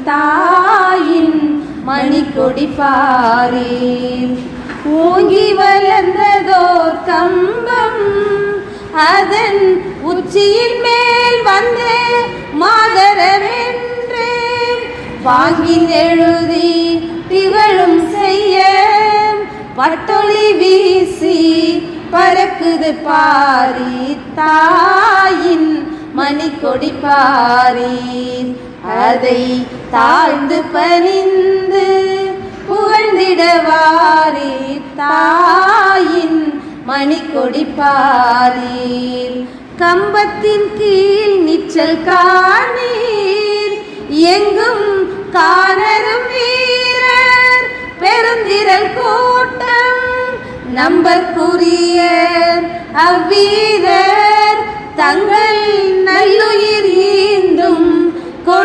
தாயின் மணிக்கொடி பாரீர். ஓங்கி வளர்ந்ததோர் கம்பம் அதன் உச்சியின் மேல் வந்து மாதரவென்று வாங்கின் எழுதி திகழும் செய்ய பட்டொளி வீசி பறக்குது பாரீர். தாயின் மணிக்கொடி பாரீர். அதை தாழ்ந்து பணிந்து புகழ்ந்திடவாரீர். தாயின் மணிக்கொடி பாரீர். கம்பத்தின் கீழ் நிச்சல் காணீர். எங்கும் காணரும் வீரர் பெருந்திரள் கூட்டம் நம்பற்குரிய அவ்வீரர் தங்கள் நல்லுயிர் ஈந்தும் கொடி